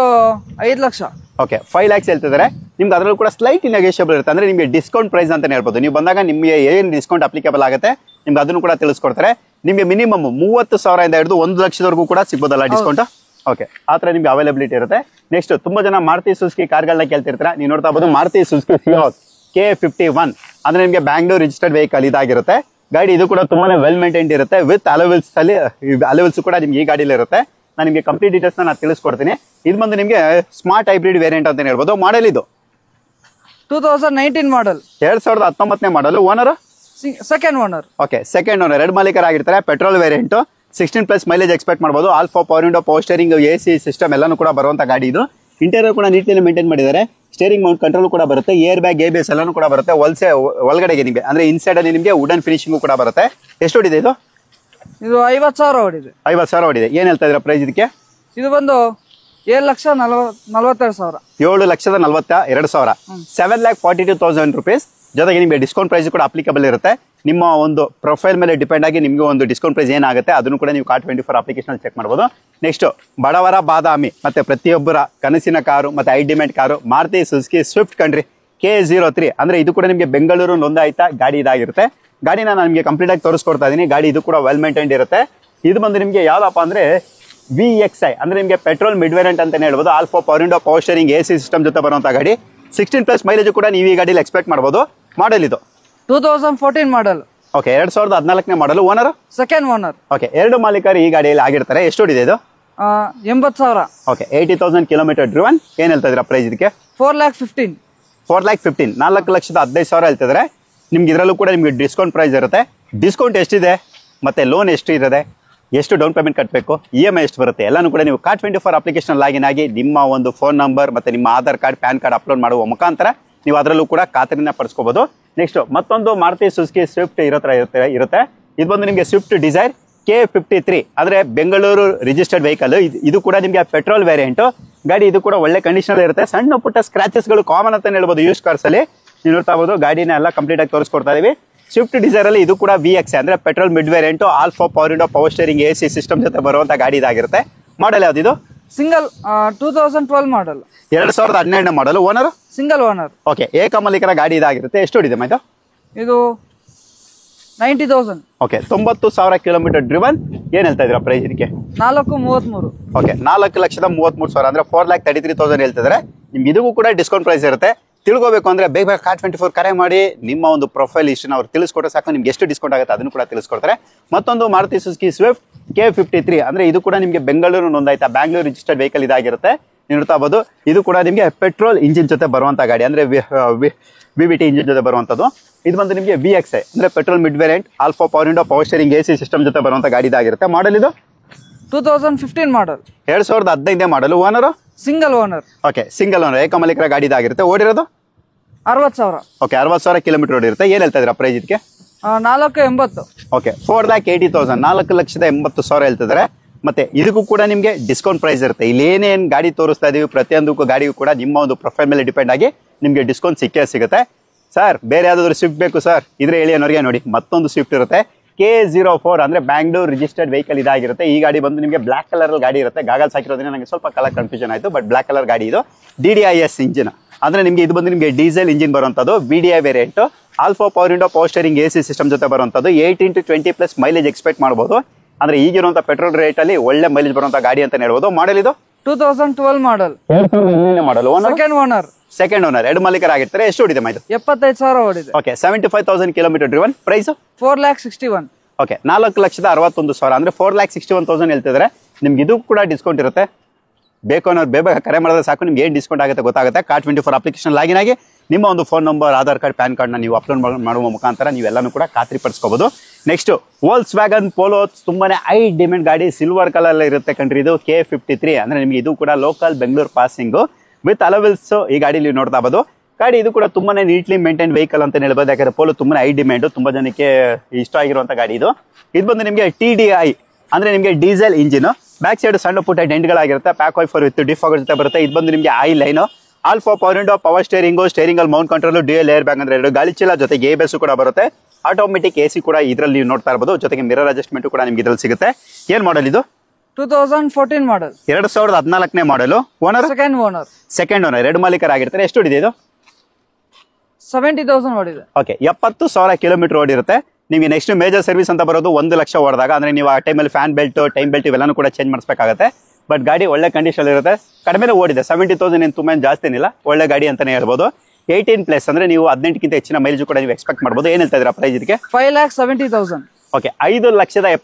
5 ಲಕ್ಷ. ಓಕೆ 5 lakhs ಹೇಳ್ತಿದ್ದಾರೆ. ನಿಮ್ಗೆ ಅದರಲ್ಲೂ ಕೂಡ ಸ್ಲೈಟ್ ನೆಗೋಷಿಯಬಲ್ ಇರುತ್ತೆ. ಅಂದ್ರೆ ನಿಮಗೆ ಡಿಸ್ಕೌಂಟ್ ಪ್ರೈಸ್ ಅಂತಾನೆ ಹೇಳ್ಬೋದು. ನೀವು ಬಂದಾಗ ನಿಮಗೆ ಏನು ಡಿಸ್ಕೌಂಟ್ ಅಪ್ಲಿಕೇಬಲ್ ಆಗುತ್ತೆ ನಿಮ್ಗೆ ಅದನ್ನು ಕೂಡ ತಿಳಿಸ್ಕೊಡ್ತಾರೆ. ನಿಮಗೆ ಮಿನಿಮಮ್ 30,000 ಇಂದ ಹಿಡಿದು 1 ಲಕ್ಷದವರೆಗೂ ಕೂಡ ಸಿಗ್ಬೋದಲ್ಲ ಡಿಸ್ಕೌಂಟ್. ಓಕೆ ಆ ಥರ ನಿಮ್ಗೆ ಅವೈಲಬಿಲಿಟಿ ಇರುತ್ತೆ. ನೆಕ್ಸ್ಟ್ ತುಂಬಾ ಜನ ಮಾರುತಿ ಸುಜುಕಿ ಕಾರ್ಗಳನ್ನ ಕೇಳ್ತಿರ್ತಾರೆ. ನೀವು ನೋಡ್ತಾ ಇರ್ಬೋದು ಮಾರುತಿ ಸುಜುಕಿ ಸಿಯಾಸ್ K51 ಅಂದ್ರೆ ನಿಮಗೆ ಬ್ಯಾಂಗ್ಳೂರ್ ರಿಜಿಸ್ಟರ್ಡ್ ವೆಹಿಕಲ್ ಇದಾಗಿರುತ್ತೆ. ಗಾಡಿ ಇದು ಕೂಡ ತುಂಬಾನೇ ವೆಲ್ ಮೇಂಟೈನ್ಡ್ ಇರುತ್ತೆ. ವಿತ್ ಅಲೋವಿಲ್ಸ್ ಅಲ್ಲಿ ಅಲೋವಿಲ್ಸ್ ಕೂಡ ನಿಮ್ಗೆ ಈ ಗಾಡಿಯಲ್ಲಿ ಇರುತ್ತೆ. ನಾನು ನಿಮಗೆ ಕಂಪ್ಲೀಟ್ ಡೀಟೇಲ್ಸ್ ನಾನು ತಿಳಿಸ್ಕೊಡ್ತೀನಿ. ಇದು ಬಂದು ನಿಮಗೆ ಸ್ಮಾರ್ಟ್ ಹೈಬ್ರಿಡ್ ವೇರಿಯಂಟ್ ಅಂತ ಹೇಳ್ಬೋದು. ಮಾಡೆಲ್ ಇದು 2019 ಮಾಡಲ್, 2019ನೇ model. Owner second owner. Okay second owner, 2 ಮಾಲೀಕರಾಗಿರ್ತಾರೆ. ಪೆಟ್ರೋಲ್ ವೇರಿಯಂಟ್, 16+ ಮೈಲೇಜ್ ಎಕ್ಸ್ಪೆಕ್ಟ್ ಮಾಡಬಹುದು. All four power window, power steering, AC system ಎಲ್ಲಾನು ಕೂಡ ಬರುವಂತ ಗಾಡಿ ಇದು. ಇಂಟೀರಿಯರ್ ಕೂಡ ನೀಟ್ಲಿ ಮೇಂಟೈನ್ ಮಾಡಿದ್ದಾರೆ. ಸ್ಟೇರಿಂಗ್ ಮೌಂಟ್ ಕಂಟ್ರೋಲ್ ಕೂಡ ಬರುತ್ತೆ. ಏರ್ ಬ್ಯಾಗ್, ABS ಎಲ್ಲಾನು ಕೂಡ ಬರುತ್ತೆ. ಒಳಗಡೆಗೆ ನಿಮಗೆ ಅಂದ್ರೆ ಇನ್ಸೈಡ್ ಅಲ್ಲಿ ನಿಮಗೆ ವುಡನ್ ಫಿನಿಶಿಂಗ್ ಕೂಡ ಬರುತ್ತೆ. ಎಷ್ಟು ಓಡಿದೆ ಇದು? ಇದು 50,000 ಓಡಿದೆ. 50,000 ಓಡಿದೆ. ಏನ್ ಹೇಳ್ತಾ ಇದ್ರ ಪ್ರೈಸ್ ಇದಕ್ಕೆ? ಇದು ಬಂದು 7,42,000. 7,42,000, 7,42,000 rupees. ಜೊತೆಗೆ ನಿಮಗೆ ಡಿಸ್ಕೌಂಟ್ ಪ್ರೈಸ್ ಕೂಡ ಅಪ್ಲಿಕಬಲ್ ಇರುತ್ತೆ. ನಿಮ್ಮ ಒಂದು ಪ್ರೊಫೈಲ್ ಮೇಲೆ ಡಿಪೆಂಡ್ ಆಗಿ ನಿಮಗೆ ಒಂದು ಡಿಸ್ಕೌಂಟ್ ಪ್ರೈಸ್ ಏನಾಗುತ್ತೆ ಅದನ್ನು ಕೂಡ ನೀವು Car24 ಅಪ್ಲಿಕೇಶನ್ ಚೆಕ್ ಮಾಡಬಹುದು. ನೆಕ್ಸ್ಟ್ ಬಡವರ ಬಾದಾಮಿ ಮತ್ತೆ ಪ್ರತಿಯೊಬ್ಬರ ಕನಸಿನ ಕಾರು ಮತ್ತೆ high demand car Maruti Suzuki Swift country K03 ಅಂದ್ರೆ ಇದು ಕೂಡ ನಿಮಗೆ ಬೆಂಗಳೂರು ನೋಂದಾಯಿತ ಗಾಡಿ ಇದಾಗಿರುತ್ತೆ. ಗಾಡಿನ ನಾನು ನಿಮಗೆ ಕಂಪ್ಲೀಟ್ ಆಗಿ ತೋರಿಸ್ಕೊಡ್ತಾ ಇದೀನಿ. ಗಾಡಿ ಇದು ಕೂಡ ವೆಲ್ ಮೇಂಟೈನ್ಡ್ ಇರುತ್ತೆ. ಇದು ಬಂದು ನಿಮಗೆ ಯಾವ್ದಪ್ಪ ಅಂದ್ರೆ VXI ಅಂದ್ರೆ ನಿಮಗೆ ಪೆಟ್ರೋಲ್ ಮಿಡ್ ವೇರಿಯಂಟ್ ಅಂತಾನೆ ಹೇಳ್ಬೋದು. Alpha power window, power steering, AC system ಜೊತೆ ಬರುವಂತ ಗಾಡಿ. 16+ ಮೈಲೇಜ್ ಕೂಡ ನೀವು ಈ ಗಾಡಿಯಲ್ಲಿ ಎಕ್ಸ್ಪೆಕ್ಟ್ ಮಾಡಬಹುದು. ಮಾಡೆಲ್ ಇದು 2014 ಮಾಡಲ್. ಓಕೆ 2014ನೇ model. Owner second owner. Okay 2 ಮಾಲೀಕರು ಈ ಗಾಡಿಯಲ್ಲಿ ಆಗಿರ್ತಾರೆ. ಎಷ್ಟು ಓಡಿದೆ ಇದು? 80,000. Okay 80,000 kilometre driven. ಏನ್ ಹೇಳ್ತಾ ಇದ್ದೀರಾ ಪ್ರೈಸ್ ಇದಕ್ಕೆ? 4,15,000. 4,15,000, 4,15,000 ಹೇಳ್ತಿದ್ರೆ. ನಿಮ್ಗೆ ಇದರಲ್ಲೂ ಕೂಡ ನಿಮ್ಗೆ ಡಿಸ್ಕೌಂಟ್ ಪ್ರೈಸ್ ಇರುತ್ತೆ. ಡಿಸ್ಕೌಂಟ್ ಎಷ್ಟಿದೆ ಮತ್ತೆ ಲೋನ್ ಎಷ್ಟು ಇರುತ್ತೆ, ಎಷ್ಟು ಡೌನ್ ಪೇಮೆಂಟ್ ಕಟ್ಟಬೇಕು, EMI ಎಷ್ಟು ಬರುತ್ತೆ ಎಲ್ಲಾನು ಕೂಡ ನೀವು Car24 ಅಪ್ಲಿಕೇಶನ್ ಲಾಗಿನ್ ಆಗಿ ನಿಮ್ಮ ಒಂದು ಫೋನ್ ನಂಬರ್ ಮತ್ತೆ ನಿಮ್ಮ Aadhaar card, PAN card upload ಮಾಡುವ ಮುಖಾಂತರ ನೀವು ಅದರಲ್ಲೂ ಕೂಡ ಖಾತರಿನ ಪಡಿಸ್ಕೋಬಹುದು. ನೆಕ್ಸ್ಟ್ ಮತ್ತೊಂದು ಮಾರುತಿ ಸುಜುಕಿ ಸ್ವಿಫ್ಟ್ ಇರುತ್ತೆ. ಇದು ಬಂದು ನಿಮಗೆ ಸ್ವಿಫ್ಟ್ ಡಿಸೈರ್ K53 ಅಂದ್ರೆ ಬೆಂಗಳೂರು ರಿಜಿಸ್ಟರ್ಡ್ ವೆಹಿಕಲ್. ಇದು ಕೂಡ ನಿಮಗೆ ಪೆಟ್ರೋಲ್ ವೇರಿಯಂಟ್ ಗಾಡಿ. ಇದು ಕೂಡ ಒಳ್ಳೆ ಕಂಡೀಷನ್ ಇರುತ್ತೆ. ಸಣ್ಣ ಪುಟ್ಟ ಸ್ಕ್ರಾಚಸ್ ಗಳು ಕಾಮನ್ ಅಂತ ಹೇಳ್ಬೋದು ಯೂಸ್ ಕಾರ್ಸ್ ಅಲ್ಲಿ. ನೀವು ನೋಡ್ತಾ ಇರ್ಬೋದು ಗಾಡಿನ ಎಲ್ಲ ಕಂಪ್ಲೀಟ್ ಆಗಿ ತೋರಿಸ್ಕೊಡ್ತಾ ಇದೀವಿ. ಸ್ವಿಫ್ಟ್ ಡಿಸೈರ್ ಅಲ್ಲಿ ಇದು ಕೂಡ VXI ಅಂದ್ರೆ petrol mid variant. All four power window, power steering, AC system ಜೊತೆ ಬರುವಂತ ಗಾಡಿ ಇದಾಗಿರುತ್ತೆ. ಮಾಡೆಲ್ ಯಾವ್ದು ಇದು? ಸಿಂಗಲ್ 2012 ಮಾಡಲ್, 2012ನೇ model. Owner single owner. Okay ಏಕಮಾಲೀಕರ ಗಾಡಿ ಇದಾಗಿರುತ್ತೆ. ಎಷ್ಟು ಓಡಿದೆ ಮೈದು? ಇದು 90,000. Okay 90,000 kilometre driven. ಏನ್ ಹೇಳ್ತಾ ಇದೀರಾ ಪ್ರೈಸ್ ಇದಕ್ಕೆ? 4,33,000. ಓಕೆ 4,33,000 ಅಂದ್ರೆ 4,33,000 ಹೇಳ್ತಿದ್ರೆ. ನಿಮ್ಗೆ ಇದಕ್ಕೂ ಕೂಡ ಡಿಸ್ಕೌಂಟ್ ಪ್ರೈಸ್ ಇರುತ್ತೆ. ತಿಳ್ಕೋಬೇಕು ಅಂದ್ರೆ ಬೇಗ Car24 ಕರೆ ಮಾಡಿ ನಿಮ್ಮ ಒಂದು ಪ್ರೊಫೈಲ್ ಇಷ್ಟನ್ನ ಅವ್ರು ತಿಳಿಸ್ಕೊಟ್ರೆ ಸಾಕು. ನಿಮ್ಗೆ ಎಷ್ಟು ಡಿಸ್ಕೌಂಟ್ ಆಗುತ್ತೆ ಅದನ್ನು ಕೂಡ ತಿಳಿಸ್ಕೊಡ್ತಾರೆ. ಮತ್ತೊಂದು ಮಾರುತಿ ಸುಜುಕಿ ಸ್ವಿಫ್ಟ್ K53 ಅಂದ್ರೆ ಇದು ಕೂಡ ನಿಮಗೆ ಬೆಂಗಳೂರು ನೋಂದಾಯಿತ ಬ್ಯಾಂಗ್ಳೂರ್ ರಿಜಿಸ್ಟರ್ಡ್ ವೆಹಿಕಲ್ ಇದಾಗಿರುತ್ತೆ. ನೀವು ನೋಡ್ತಾ ಇರ್ಬೋದು ಇದು ಕೂಡ ನಿಮಗೆ ಪೆಟ್ರೋಲ್ ಇಂಜಿನ್ ಜೊತೆ ಬರುವಂತ ಗಾಡಿ ಅಂದ್ರೆ VVT ಇಂಜಿನ್ ಜೊತೆ ಬರುವಂತದ್ದು. ಇದು ಬಂದು ನಿಮಗೆ VXI ಅಂದ್ರೆ petrol mid variant. All four power window, power steering, AC system ಜೊತೆ ಬರುವಂತ ಗಾಡಿ ಇದಾಗಿರುತ್ತೆ. ಮಾಡೆಲ್ ಇದು 2015 ಮಾಡಲ್, 2015ನೇ model. Owner single owner. Okay single owner ಏಕಮಾಲೀಕರ ಗಾಡಿ ಇದಾಗಿರುತ್ತೆ. ಓಡಿರೋದು 60,000. ಓಕೆ 60,000 ಕಿಲೋಮೀಟರ್ ಓಡಿರುತ್ತೆ. ಏನ್ ಹೇಳ್ತಾ ಇದೀರಾ ಪ್ರೈಸ್ ಇದಕ್ಕೆ? 4,80,000. ಓಕೆ 4,80,000, 4,80,000 ಹೇಳ್ತಿದ್ದಾರೆ. ಮತ್ತೆ ಇದಕ್ಕೂ ಕೂಡ ನಿಮಗೆ ಡಿಸ್ಕೌಂಟ್ ಪ್ರೈಸ್ ಇರುತ್ತೆ. ಇಲ್ಲಿ ಏನೇನು ಗಾಡಿ ತೋರಿಸ್ತಾ ಇದೀವಿ ಪ್ರತಿಯೊಂದಕ್ಕೂ ಗಾಡಿಗೂ ಕೂಡ ನಿಮ್ಮ ಒಂದು ಪ್ರೊಫೈಲ್ ಮೇಲೆ ಡಿಪೆಂಡ್ ಆಗಿ ನಿಮಗೆ ಡಿಸ್ಕೌಂಟ್ ಸಿಕ್ಕೇ ಸಿಗುತ್ತೆ. ಸರ್ ಬೇರೆ ಯಾವ್ದಾದ್ರು ಸ್ವಿಫ್ಟ್ ಬೇಕು ಸರ್ ಇದ್ರೆ ಹೇಳಿ ಅನ್ನೋರಿಗೆ ನೋಡಿ ಮತ್ತೊಂದು ಸ್ವಿಫ್ಟ್ ಇರುತ್ತೆ. K04 ಅಂದ್ರೆ ಬ್ಯಾಂಗ್ಳೂರ್ ರಿಜಿಸ್ಟರ್ಡ್ ವೆಹಿಕಲ್ ಇದಾಗಿರುತ್ತೆ. ಈ ಗಾಡಿ ಬಂದು ನಿಮಗೆ ಬ್ಲಾಕ್ ಕಲರ್ ಗಾಡಿ ಇರುತ್ತೆ. ಗಾಗಲ್ಸ್ ಹಾಕಿರೋದ್ರಿಂದ ನನಗೆ ಸ್ವಲ್ಪ ಕಲರ್ ಕನ್ಫ್ಯೂಷನ್ ಆಯ್ತು. ಬಟ್ ಬ್ಲಾಕ್ ಕಲರ್ ಗಾಡಿ ಇದು. DDIS ಇಂಜಿನ್ ಅಂದ್ರೆ ನಿಮಗೆ ಇದು ಬಂದು ನಿಮಗೆ ಡೀಸೆಲ್ ಇಂಜಿನ್ ಬರುವಂತದ್ದು. VDI variant all four power window power steering AC system ಜೊತೆ ಬರುವಂತದ್ದು 18 to 20+ ಮೈಲೇಜ್ ಎಕ್ಸ್ಪೆಕ್ಟ್ ಮಾಡಬಹುದು. ಅಂದ್ರೆ ಈಗಿರುವಂತ ಪೆಟ್ರೋಲ್ ರೇಟ್ ಅಲ್ಲಿ ಒಳ್ಳೆ ಮೈಲೇಜ್ ಬರುವಂತ ಗಾಡಿ ಅಂತ ಹೇಳ್ಬೋದು. ಮಾಡಲ್ ಇದು 2012 ಮಾಡಲ್, 2012 ಮಾಡಲ್. ಸೆಕೆಂಡ್ ಓನರ್, ಎರಡು ಮಾಲೀಕರಾಗಿರ್ತಾರೆ. ಎಷ್ಟು ಓಡಿದೆ ಮೈದು? 75,000 ಓಡಿದೆ. Okay, 75,000 kilometre driven. Price 4,61,000. Okay, 4,61,000 ಅಂದ್ರೆ 4,61,000 ಹೇಳ್ತಿದ್ರೆ ನಿಮ್ಗೆ ಇದು ಕೂಡ ಡಿಸ್ಕೌಂಟ್ ಇರುತ್ತೆ. ಬೇಕು ಅನ್ನೋರು ಬೇಗ ಕರೆ ಮಾಡಿದ್ರೆ ಸಾಕು, ನಿಮ್ಗೆ ಏನು ಡಿಸ್ಕೌಂಟ್ ಆಗುತ್ತೆ ಗೊತ್ತಾಗುತ್ತೆ. Car24 ಅಪ್ಲಿಕೇಶನ್ ಲಾಗಿನ್ ಆಗಿ ನಿಮ್ಮ ಒಂದು phone number, Aadhaar card, PAN ಕಾರ್ಡ್ನ ನೀವು ಅಪ್ಲೋಡ್ ಮಾಡುವ ಮುಖಾಂತರ ನೀವೆಲ್ಲನೂ ಕೂಡ ಖಾತ್ರಿಪಡಿಸ್ಕೋಬಹುದು. ನೆಕ್ಸ್ಟ್ Volkswagen Polo, ತುಂಬಾನೇ ಹೈ ಡಿಮ್ಯಾಂಡ್ ಗಾಡಿ, ಸಿಲ್ವರ್ ಕಲರ್ ಇರುತ್ತೆ ಕಣ್ರಿ. ಇದು K53 ಅಂದ್ರೆ ನಿಮಗೆ ಇದು ಕೂಡ local Bengaluru passing with alloy wheels ಈ ಗಾಡಿ ನೀವು ನೋಡ್ತಾ ಇರಬಹುದು. ಗಾಡಿ ಇದು ಕೂಡ ತುಂಬಾನೇ ನೀಟ್ಲಿ ಮೇಂಟೈನ್ ವೆಹಿಕಲ್ ಅಂತ ಹೇಳ್ಬೋದು. ಯಾಕಂದ್ರೆ ಪೋಲೋ ತುಂಬಾನೇ ಹೈ ಡಿಮ್ಯಾಂಡ್, ತುಂಬಾ ಜನಕ್ಕೆ ಇಷ್ಟ ಆಗಿರುವಂತ ಗಾಡಿ ಇದು. ಇದು ಬಂದು ನಿಮಗೆ TDI ಅಂದ್ರೆ ನಿಮಗೆ ಡೀಸೆಲ್ ಇಂಜಿನ್. ಬ್ಯಾಕ್ ಸೈಡ್ ಸಣ್ಣ ಪುಟ್ಟ ಡೆಂಟ್ಗಳಾಗಿರುತ್ತೆ. ಪ್ಯಾಕ್ ವೈಫರ್ ವಿತ್ ಡಿಫಾಗರ್ ಜೊತೆ ಬರುತ್ತೆ. ಇದು ಬಂದು ನಿಮಗೆ ಐ ಲೈನ್, Alpha power window power steering ಅಲ್ಲಿ mount control, dual air bag ಅಂದ್ರೆ 2 ಗಾಳಿ ಚೀಲ, ಜೊತೆಗೆ ABS ಕೂಡ ಬರುತ್ತೆ. ಆಟೋಮೆಟಿಕ್ AC ಕೂಡ ಇದರಲ್ಲಿ ನೀವು ನೋಡ್ತಾ ಇರಬಹುದು. ಜೊತೆಗೆ ಮಿರರ್ ಅಡ್ಜಸ್ಟ್ಮೆಂಟ್ ಕೂಡ ನಿಮ್ಗೆ ಇದ್ರಲ್ಲಿ ಸಿಗುತ್ತೆ. ಏನ್ ಮಾಡಲ್ ಇದು? 2014 ಮಾಡಲ್, 2014 ಮಾಡಲು. ಓನರ್ ಸೆಕೆಂಡ್ ಓನರ್, ಎರಡು ಮಾಲೀಕರಾಗಿರ್ತಾರೆ. ಎಷ್ಟು ಓಡಿದೆ ಇದು? 70,000 ಓಡಿದೆ. ಓಕೆ, 70,000 ಕಿಲೋಮೀಟರ್ ಓಡಿರುತ್ತೆ. ನಿಮಗೆ ನೆಕ್ಸ್ಟ್ ಮೇಜರ್ ಸರ್ವಿಸ್ ಅಂತ ಬರೋದು 1 ಲಕ್ಷ ಓಡಿದಾಗ. ಅಂದ್ರೆ ನೀವು ಆ ಟೈಮಲ್ಲಿ ಫ್ಯಾನ್ ಬೆಲ್ಟ್, ಟೈಮ್ ಬೆಲ್ಟ್ ಇವೆಲ್ಲನೂ ಕೂಡ ಚೇಂಜ್ ಮಾಡಿಸಬೇಕಾಗುತ್ತೆ. ಬಟ್ ಗಾಡಿ ಒಳ್ಳೆ ಕಂಡೀಷನ್ ಇರುತ್ತೆ. ಕಡಿಮೆ ಓಡಿದೆ, 70,000 ಏನು ತುಂಬಾ ಜಾಸ್ತಿ ಏನಿಲ್ಲ, ಒಳ್ಳೆ ಗಾಡಿ ಅಂತಾನೆ ಹೇಳ್ಬೋದು. 18+ ಅಂದ್ರೆ ನೀವು 18ಕ್ಕಿಂತ ಹೆಚ್ಚಿನ ಮೈಲೇಜ್ ಕೂಡ ನೀವು ಎಕ್ಸ್ಪೆಕ್ಟ್ ಮಾಡಬಹುದು. ಏನ್ ಹೇಳ್ತಾ ಇದ್ದೀರಾ ಪ್ರೈಸ್ ಇದಕ್ಕೆ? 5,70,000. ಓಕೆ, 5,70,000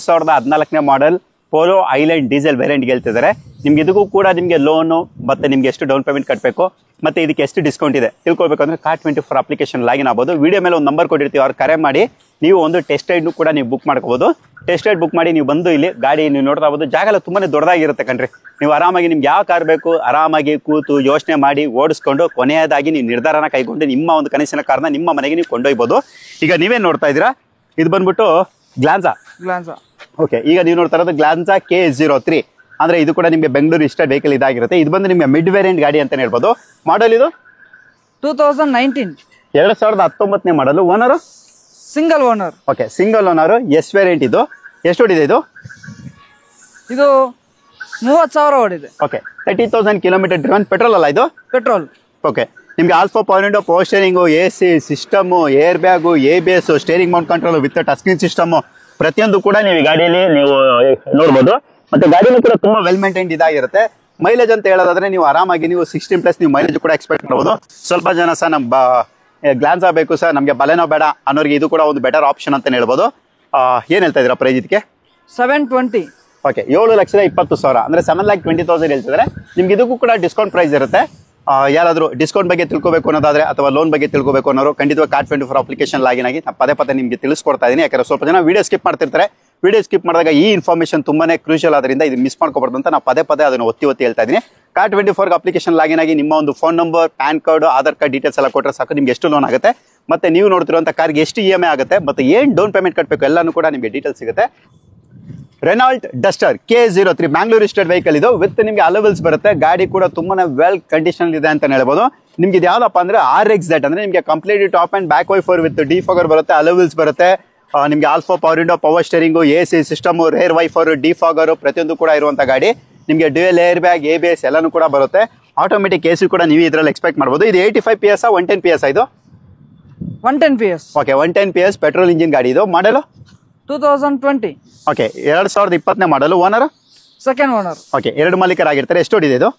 2014 ಮಾಡಲ್ ಪೋಲೋ ಐಲ್ಯಾಂಡ್ ಡೀಸೆಲ್ ವೇರಿಯಂಟ್ ಹೇಳ್ತಿದ್ದಾರೆ. ನಿಮ್ಗೆ ಇದಕ್ಕೂ ಕೂಡ ನಿಮಗೆ ಲೋನು ಮತ್ತೆ ನಿಮ್ಗೆ ಎಷ್ಟು ಡೌನ್ ಪೇಮೆಂಟ್ ಕಟ್ಟಬೇಕು ಮತ್ತೆ ಇದಕ್ಕೆ ಎಷ್ಟು ಡಿಸ್ಕೌಂಟ್ ಇದೆ ತಿಳ್ಕೊಳ್ಬೇಕಂದ್ರೆ Car24 ಅಪ್ಲಿಕೇಶನ್ ಲಾಗಿನ್ ಆಗಬಹುದು. ವಿಡಿಯೋ ಮೇಲೆ ಒಂದು ನಂಬರ್ ಕೊಟ್ಟಿರ್ತೀವಿ, ಅವ್ರು ಕರೆ ಮಾಡಿ ನೀವು ಒಂದು ಟೆಸ್ಟ್ ರೈಡ್ ಕೂಡ ನೀವು ಬುಕ್ ಮಾಡ್ಕೋಬಹುದು. ಟೆಸ್ಟ್ ರೈಡ್ ಬುಕ್ ಮಾಡಿ ನೀವು ಬಂದು ಇಲ್ಲಿ ಗಾಡಿ ನೀವು ನೋಡ್ತಾ ಹೋಗ್ಬೋದು. ಜಾಗ ಎಲ್ಲ ತುಂಬಾನೇ ದೊಡ್ಡದಾಗಿರುತ್ತೆ ಕಣ್ರಿ. ನೀವು ಆರಾಮಾಗಿ ನಿಮ್ಗೆ ಯಾವ ಕಾರ್ ಬೇಕು ಆರಾಮಾಗಿ ಕೂತು ಯೋಚನೆ ಮಾಡಿ ಓಡಿಸ್ಕೊಂಡು ಕೊನೆಯದಾಗಿ ನೀವು ನಿರ್ಧಾರನ ಕೈಗೊಂಡು ನಿಮ್ಮ ಒಂದು ಕನಸಿನ ಕಾರ್ನ ನಿಮ್ಮ ಮನೆಗೆ ನೀವು ಕೊಂಡೊಯ್ಬೋದು. ಈಗ ನೀವೇನ್ ನೋಡ್ತಾ ಇದ್ದೀರಾ, ಇದು ಬಂದ್ಬಿಟ್ಟು ಗ್ಲಾನ್ಸಾ. ಓಕೆ, ಈಗ ನೀವು ನೋಡ್ತಾ ಇರೋದು ಗ್ಲಾನ್ಸಾ K03 ಅಂದ್ರೆ ಇದು ಕೂಡ ನಿಮಗೆ ಬೆಂಗಳೂರು ಇಷ್ಟ ವೆಹಿಕಲ್ ಇದಾಗಿರುತ್ತೆ. ಇದು ಬಂದು ನಿಮಗೆ ಮಿಡ್ ವೇರಿಯಂಟ್ ಗಾಡಿ ಅಂತಾನೆ ಹೇಳ್ಬೋದು. ಮಾಡಲ್ ಇದು 2019, 2019 ಮಾಡಲು. Owner single owner. Okay, single owner, S variant. ಇದು ಎಷ್ಟು ಓಡಿದೆ ಇದು? 30,000 ಓಡಿದೆ. Okay, 30,000 kilometre driven. ಪೆಟ್ರೋಲ್ ಅಲ್ಲ ಇದು? ಪೆಟ್ರೋಲ್. ಓಕೆ, ನಿಮ್ಗೆ alpha power window power steering, AC system, air bag, ABS, steering mount control with touch screen system ಪ್ರತಿಯೊಂದು ಕೂಡ ನೀವು ಈ ಗಾಡಿಯಲ್ಲಿ ನೀವು ನೋಡಬಹುದು. ಮತ್ತೆ ಗಾಡಿನೂ ಕೂಡ ತುಂಬಾ ವೆಲ್ ಮೇಂಟೈನ್ಡ್ ಇದಾಗಿರುತ್ತೆ. ಮೈಲೇಜ್ ಅಂತ ಹೇಳೋದಾದ್ರೆ ನೀವು ಆರಾಮಾಗಿ ನೀವು 16+ ನೀವು ಮೈಲೇಜ್ ಕೂಡ ಎಕ್ಸ್ಪೆಕ್ಟ್ ಮಾಡಬಹುದು. ಸ್ವಲ್ಪ ಜನ ಸಹ ನಮ್ಮ ಗ್ಲಾನ್ಸಾ ಬೇಕು ಸರ್, ನಮಗೆ ಬಲೆನೋ ಬೇಡ ಅನ್ನೋರಿಗೆ ಇದು ಕೂಡ ಒಂದು ಬೆಟರ್ ಆಪ್ಷನ್ ಅಂತ ಹೇಳ್ಬೋದು. ಏನ್ ಹೇಳ್ತಾ ಇದ್ದೀರಾ ಪ್ರೈಸ್ ಇದಕ್ಕೆ? 720. ಓಕೆ, 7,20,000 ಅಂದ್ರೆ 7,20,000 ಹೇಳ್ತಿದ್ರೆ ನಿಮ್ಗೆ ಇದಕ್ಕೂ ಕೂಡ ಡಿಸ್ಕೌಂಟ್ ಪ್ರೈಸ್ ಇರುತ್ತೆ. ಯಾರಾದರೂ ಡಿಸ್ಕೌಂಟ್ ಬಗ್ಗೆ ತಿಳ್ಕೋಬೇಕು ಅನ್ನೋದಾದ್ರೆ ಅಥವಾ ಲೋನ್ ಬಗ್ಗೆ ತಿಳ್ಕೋಬೇಕು ಅನ್ನೋರು ಖಂಡಿತವಾಗಿ Car24 ಅಪ್ಲಿಕೇಶನ್ ಲಾಗಿನ್ ಆಗಿ ನಾನು ಪದೇ ನಿಮಗೆ ತಿಳಿಸ್ಕೊಡ್ತಾ ಇದ್ದೀನಿ. ಯಾಕಂದ್ರೆ ಸ್ವಲ್ಪ ಜನ ವಿಡಿಯೋ ಸ್ಕಿಪ್ ಮಾಡ್ತಿರ್ತಾರೆ. ವಿಡಿಯೋ ಸ್ಕಿಪ್ ಮಾಡಿದಾಗ ಈ ಇನ್ಫಾರ್ಮೇಷನ್ ತುಂಬಾನೇ ಕ್ರೂಷಿಯಲ್ ಆದ್ರಿಂದ ಇದು ಮಿಸ್ ಮಾಡ್ಕೋಬಾರ್ದು ಅಂತ ನಾನು ಪದೇ ಅದನ್ನು ಒತ್ತಿ ಹೇಳ್ತಾ ಇದ್ದೀನಿ. Car24 ಅಪ್ಲಿಕೇಶನ್ ಲಾಗಿನ್ ಆಗಿ ನಿಮ್ಮ ಒಂದು phone number, PAN card, Aadhaar card details ಎಲ್ಲ ಕೊಟ್ಟರೆ ಸಾಕು ನಿಮ್ಗೆ ಎಷ್ಟು ಲೋನ್ ಆಗುತ್ತೆ ಮತ್ತೆ ನೀವು ನೋಡ್ತಿರುವಂತ ಕಾರ್ಗೆ ಎಷ್ಟು EMI ಆಗುತ್ತೆ ಮತ್ತೆ ಏನ್ ಡೌನ್ ಪೇಮೆಂಟ್ ಕಟ್ಟಬೇಕು ಎಲ್ಲಾನು ಕೂಡ ನಿಮಗೆ ಡೀಟೇಲ್ಸ್ ಸಿಗುತ್ತೆ. Renault Duster K03 Bangalore state vehicle ಇದು. ವಿತ್ ನಿಮಗೆ ಅಲವೆಲ್ಸ್ ಬರುತ್ತೆ. ಗಾಡಿ ಕೂಡ ತುಂಬಾನೇ ವೆಲ್ ಕಂಡೀಷನ್ ಇದೆ ಅಂತ ಹೇಳ್ಬೋದು. ನಿಮ್ಗೆ ಇದು ಯಾವ್ದಪ್ಪ ಅಂದ್ರೆ RXZ ಅಂದ್ರೆ ನಿಮಗೆ complete top and back wiper with defogger ಬರುತ್ತೆ, ಅಲವೆಲ್ಸ್ ಬರುತ್ತೆ. ನಿಮಗೆ alpha power window power steering, AC system, rear wiper, defogger ಪ್ರತಿಯೊಂದು ಕೂಡ ಇರುವಂತ ಗಾಡಿ. ನಿಮಗೆ ಡ್ಯೂಯಲ್ ಏರ್ ಬ್ಯಾಗ್, ABS ಎಲ್ಲಾನು ಕೂಡ ಬರುತ್ತೆ. ಆಟೋಮೆಟಿಕ್ AC ಕೂಡ ನೀವು ಇದರಲ್ಲಿ ಎಕ್ಸ್ಪೆಕ್ಟ್ ಮಾಡಬಹುದು. ಇದು 85 PS 110 PS ಇದು? 110 PS. Okay, 110 PS petrol engine ಗಾಡಿ. ಇದು ಮಾಡಲು 2020. ಓಕೆ, 2020 ಮಾಡಲು. Owner second owner. ಓಕೆ, ಎರಡು ಮಾಲೀಕರಾಗಿರ್ತಾರೆ. ಎಷ್ಟು ಓಡಿದೆ ಇದು?